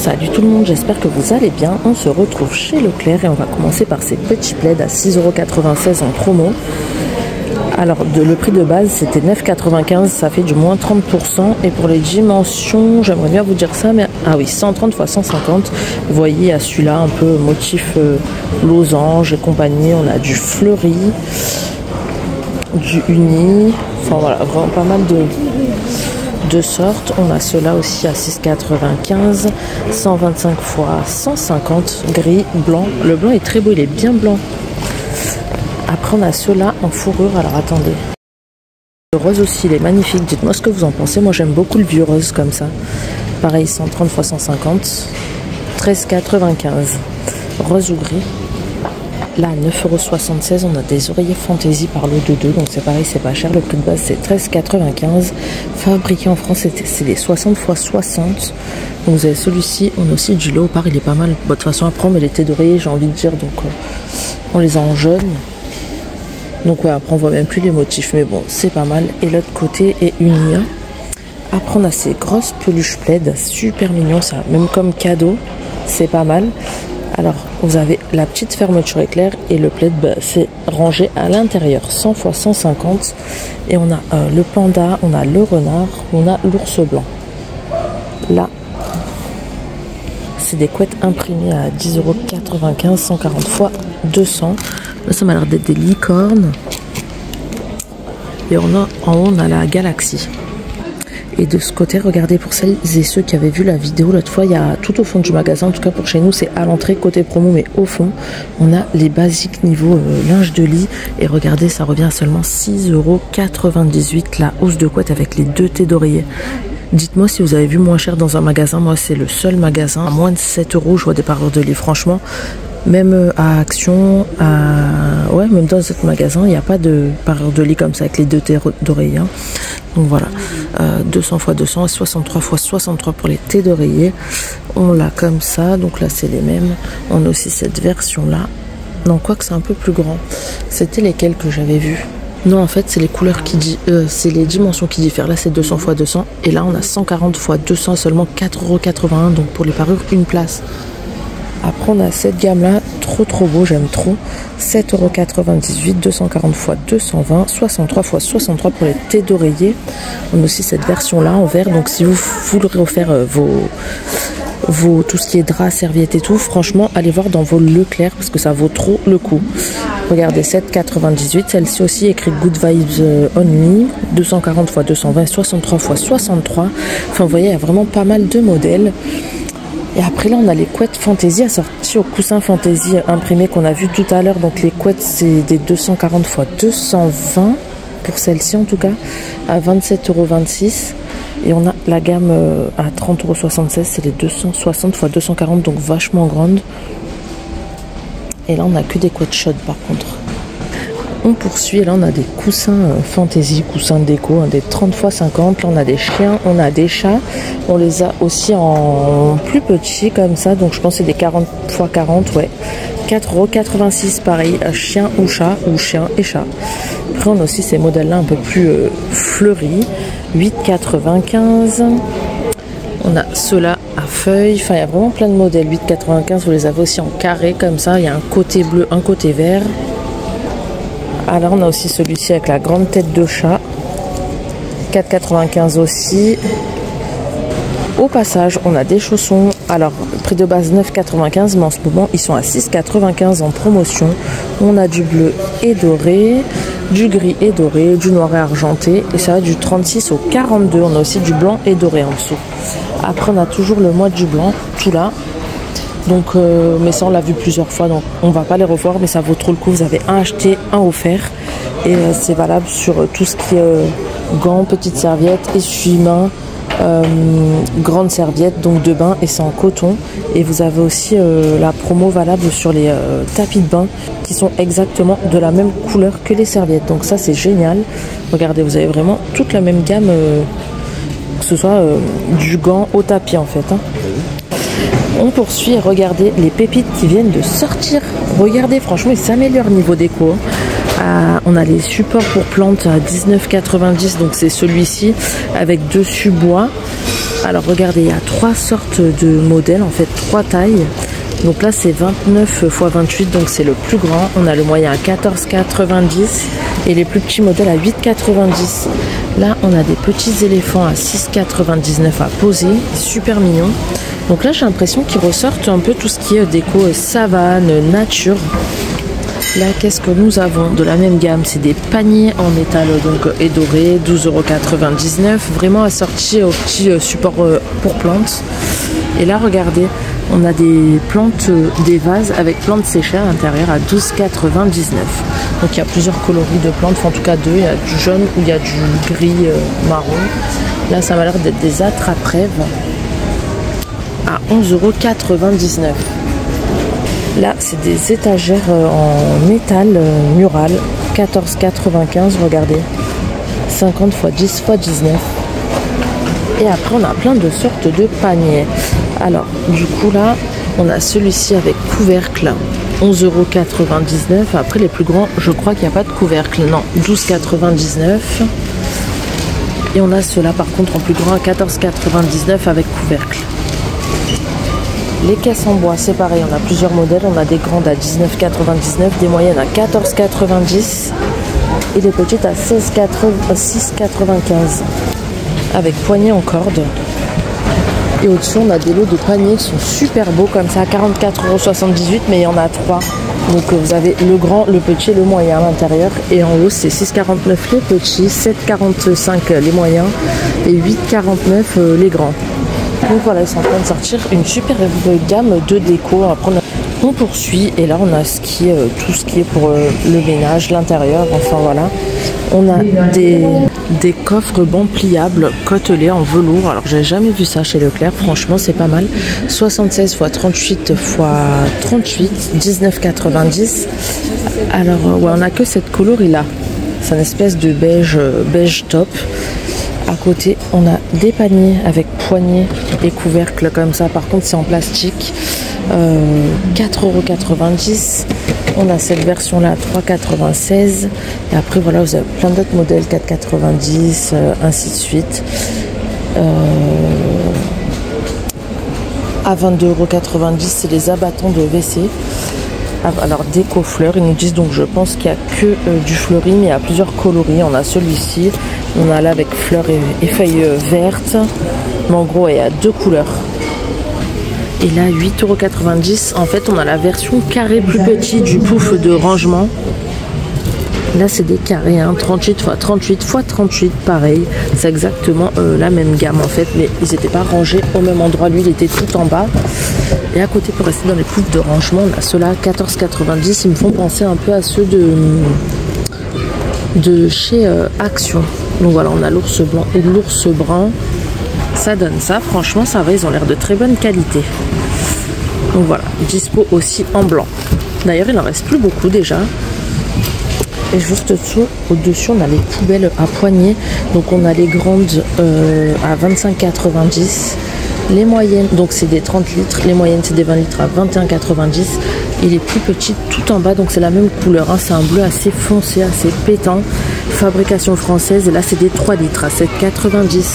Salut tout le monde, j'espère que vous allez bien. On se retrouve chez Leclerc et on va commencer par ces petits plaids à 6,96 € en promo. Alors le prix de base c'était 9,95 €, ça fait du moins 30%. Et pour les dimensions, j'aimerais bien vous dire ça, mais ah oui, 130 x 150. Vous voyez à celui-là un peu motif losange et compagnie. On a du fleuri, du uni, enfin voilà, vraiment pas mal de sortes. On a ceux-là aussi à 6,95 €, 125 x 150, gris, blanc. Le blanc est très beau, il est bien blanc. Après on a ceux-là en fourrure, alors attendez. Le rose aussi, il est magnifique, dites-moi ce que vous en pensez. Moi j'aime beaucoup le vieux rose comme ça. Pareil, 130 x 150, 13,95 €, rose ou gris. Là, à 9,76 €, on a des oreillers fantaisie par lot de 2, donc c'est pareil, c'est pas cher. Le prix de base, c'est 13,95 €. Fabriqué en France, c'est les 60 x 60. Donc vous avez celui-ci, on a aussi du léopard, il est pas mal. Bon, de toute façon, après, on met les têtes d'oreiller, j'ai envie de dire, donc on les a en jaune. Donc ouais, après, on voit même plus les motifs, mais bon, c'est pas mal. Et l'autre côté est uni. Après, on a ces grosses peluches plaid, super mignon, ça, même comme cadeau, c'est pas mal. Alors, vous avez la petite fermeture éclair et le plaid, c'est rangé à l'intérieur, 100 x 150. Et on a le panda, on a le renard, on a l'ours blanc. Là, c'est des couettes imprimées à 10,95 €, 140 x 200. Là, ça m'a l'air d'être des licornes. Et en haut, on a la galaxie. Et de ce côté, regardez, pour celles et ceux qui avaient vu la vidéo l'autre fois, il y a tout au fond du magasin, en tout cas pour chez nous, c'est à l'entrée côté promo, mais au fond, on a les basiques niveau linge de lit. Et regardez, ça revient à seulement 6,98 € la housse de couette avec les 2 têtes d'oreiller. Dites-moi si vous avez vu moins cher dans un magasin. Moi, c'est le seul magasin à moins de 7 €. Je vois des parures de lit, franchement. Même à Action, ouais, même dans ce magasin, il n'y a pas de parure de lit comme ça avec les 2 têtes d'oreiller. Donc voilà, 200 x 200 et 63 x 63 pour les têtes d'oreiller. On l'a comme ça, donc là c'est les mêmes. On a aussi cette version-là. Non, quoique c'est un peu plus grand. C'était lesquels que j'avais vus? Non, en fait, c'est les couleurs c'est les dimensions qui diffèrent. Là, c'est 200 x 200. Et là, on a 140 x 200, seulement 4,81 €. Donc pour les parures, une place. Après, on a cette gamme-là, trop beau, j'aime trop. 7,98 €, 240 x 220, 63 x 63 pour les têtes d'oreiller. On a aussi cette version-là en vert. Donc, si vous voulez refaire tout ce qui est drap, serviettes et tout, franchement, allez voir dans vos Leclerc parce que ça vaut trop le coup. Regardez, 7,98 €. Celle-ci aussi écrite Good Vibes Only, 240 x 220, 63 x 63. Enfin, vous voyez, il y a vraiment pas mal de modèles. Et après là on a les couettes fantaisie assorties au coussin fantaisie imprimé qu'on a vu tout à l'heure. Donc les couettes c'est des 240 x 220 pour celle-ci en tout cas à 27,26 €. Et on a la gamme à 30,76 €, c'est les 260 x 240, donc vachement grande. Et là on a que des couettes chaudes par contre. On poursuit et là on a des coussins fantaisie, coussins déco, des 30 x 50. Là on a des chiens, on a des chats. On les a aussi en plus petits comme ça. Donc je pense que c'est des 40 x 40, ouais. 4,86 € pareil, chien ou chat, ou chien et chat. Après on a aussi ces modèles là un peu plus fleuris, 8,95 €. On a ceux-là à feuilles, enfin il y a vraiment plein de modèles. 8,95 €, vous les avez aussi en carré comme ça. Il y a un côté bleu, un côté vert. Alors on a aussi celui-ci avec la grande tête de chat, 4,95 € aussi. Au passage, on a des chaussons. Alors, prix de base 9,95 €, mais en ce moment, ils sont à 6,95 € en promotion. On a du bleu et doré, du gris et doré, du noir et argenté. Et ça va du 36 au 42. On a aussi du blanc et doré en dessous. Après, on a toujours le mois du blanc, tout là. Donc, mais ça on l'a vu plusieurs fois, donc on va pas les revoir, mais ça vaut trop le coup. Vous avez un acheté, un offert, et c'est valable sur tout ce qui est gants, petites serviettes, essuie-mains, grandes serviettes, donc de bain, et c'est en coton. Et vous avez aussi la promo valable sur les tapis de bain qui sont exactement de la même couleur que les serviettes. Donc ça c'est génial. Regardez, vous avez vraiment toute la même gamme, que ce soit du gant au tapis en fait. On poursuit et regardez les pépites qui viennent de sortir. Regardez, franchement, ils s'améliorent niveau déco. On a les supports pour plantes à 19,90 €, donc c'est celui-ci avec dessus bois. Alors regardez, il y a 3 sortes de modèles, en fait 3 tailles. Donc là c'est 29 x 28, donc c'est le plus grand. On a le moyen à 14,90 et les plus petits modèles à 8,90. Là on a des petits éléphants à 6,99 à poser, super mignon. Donc là j'ai l'impression qu'ils ressortent un peu tout ce qui est déco savane, nature. Là qu'est-ce que nous avons de la même gamme, c'est des paniers en métal donc et doré, 12,99 €, vraiment assortis au petit support pour plantes. Et là regardez, on a des plantes, des vases avec plantes séchées à l'intérieur à 12,99 €. Donc il y a plusieurs coloris de plantes, enfin, en tout cas 2, il y a du jaune ou il y a du gris marron. Là ça m'a l'air d'être des attrape-rêves à 11,99 €. Là, c'est des étagères en métal mural, 14,95 €, regardez. 50 x 10 x 19. Et après, on a plein de sortes de paniers. Alors, du coup, là, on a celui-ci avec couvercle, 11,99 €. Après, les plus grands, je crois qu'il n'y a pas de couvercle. Non, 12,99 €. Et on a ceux-là, par contre, en plus grand, à 14,99 € avec couvercle. Les caisses en bois, c'est pareil, on a plusieurs modèles. On a des grandes à 19,99 €, des moyennes à 14,90 € et les petites à 6,95 € avec poignée en corde. Et au-dessus, on a des lots de paniers qui sont super beaux comme ça, à 44,78 €, mais il y en a 3. Donc vous avez le grand, le petit et le moyen à l'intérieur. Et en haut, c'est 6,49 € les petits, 7,45 € les moyens et 8,49 € les grands. Donc voilà, ils sont en train de sortir une super gamme de déco. Après, on poursuit et là on a tout ce qui est pour le ménage, l'intérieur, enfin voilà. On a des coffres bancs pliables côtelés en velours. Alors j'ai jamais vu ça chez Leclerc, franchement c'est pas mal. 76 x 38 x 38, 19,90 €. Alors ouais, on a que cette coloris là. C'est une espèce de beige top. À côté, on a des paniers avec poignées et couvercles comme ça. Par contre, c'est en plastique. 4,90 €. On a cette version-là à 3,96 €. Et après, voilà, vous avez plein d'autres modèles, 4,90 €, ainsi de suite. À 22,90 €, c'est les abattants de WC. Alors déco fleurs, ils nous disent donc je pense qu'il n'y a que du fleuri, mais il y a plusieurs coloris. On a celui-ci, on a là avec fleurs et feuilles vertes, mais en gros il y a 2 couleurs. Et là 8,90 €, en fait on a la version carré plus petit du pouf de rangement. Là c'est des carrés, hein, 38 x 38 x 38, pareil, c'est exactement la même gamme en fait, mais ils n'étaient pas rangés au même endroit, lui il était tout en bas. Et à côté, pour rester dans les poufs de rangement, on a ceux-là 14,90 €, ils me font penser un peu à ceux de chez Action. Donc voilà, on a l'ours blanc et l'ours brun, ça donne ça, franchement ça va, ils ont l'air de très bonne qualité. Donc voilà, dispo aussi en blanc. D'ailleurs il en reste plus beaucoup déjà. Et juste au-dessus, on a les poubelles à poignées. Donc on a les grandes à 25,90 €. Les moyennes, donc c'est des 30 litres. Les moyennes, c'est des 20 litres à 21,90 €. Et les plus petites, tout en bas, donc c'est la même couleur. Hein, c'est un bleu assez foncé, assez pétant. Fabrication française. Et là, c'est des 3 litres à 7,90 €.